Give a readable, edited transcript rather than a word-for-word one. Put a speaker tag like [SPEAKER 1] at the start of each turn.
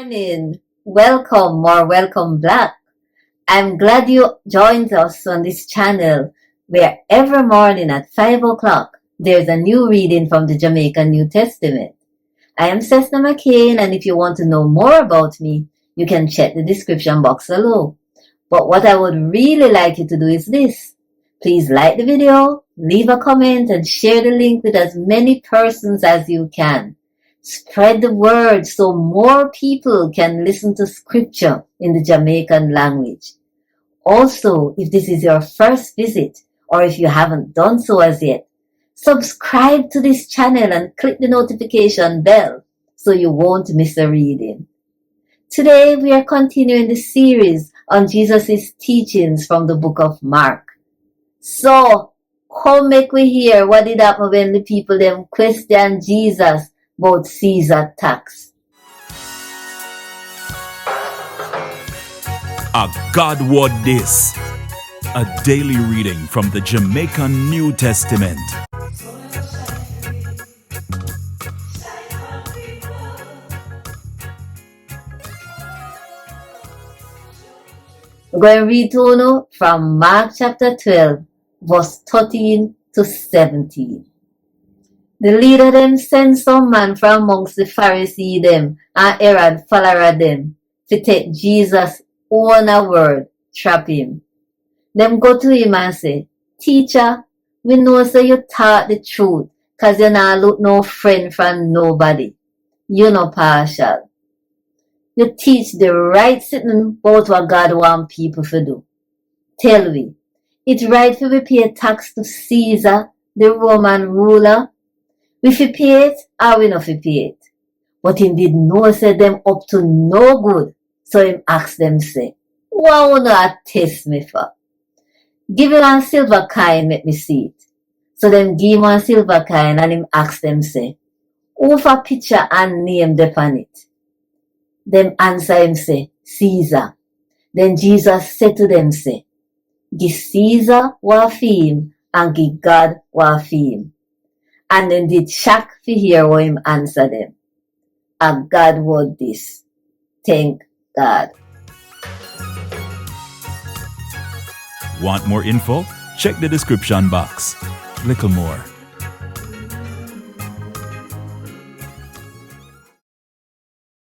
[SPEAKER 1] Morning. Welcome or welcome back. I'm glad you joined us on this channel where every morning at 5 o'clock there's a new reading from the Jamaican New Testament. I am CESNA McCAIN, and if you want to know more about me, you can check the description box below. But what I would really like you to do is this. Please like the video, leave a comment, and share the link with as many persons as you can. Spread the word so more people can listen to scripture in the Jamaican language. Also, if this is your first visit, or if you haven't done so as yet, subscribe to this channel and click the notification bell so you won't miss a reading. Today we are continuing the series on Jesus' teachings from the book of Mark. So, come make we hear what did happen when the people them question Jesus about Caesar tax.
[SPEAKER 2] A God Word This, a daily reading from the Jamaican New Testament.
[SPEAKER 1] We're going to read to you from Mark chapter 12, verse 13 to 17. The leader them sent some man from amongst the Pharisees them and Herod follower them to take Jesus own a word, trap him. Them go to him and say, Teacher, we know say you taught the truth, cause you not look no friend from nobody. You no partial. You teach the right thing about what God want people to do. Tell we, it's right for we pay tax to Caesar, the Roman ruler. We fi pay it or we no fi pay it. But him did know say them up to no good. So him ask them say, what wanna a test me for? Give him one silver coin, make me see it. So them give him one silver coin and him ask them say, who for picture and name depon it? Them answer him say, Caesar. Then Jesus said to them say, give Caesar what for him and give God what for him. And then did shock to hear what him answer them. A God word this. Thank God.
[SPEAKER 2] Want more info? Check the description box. Little more.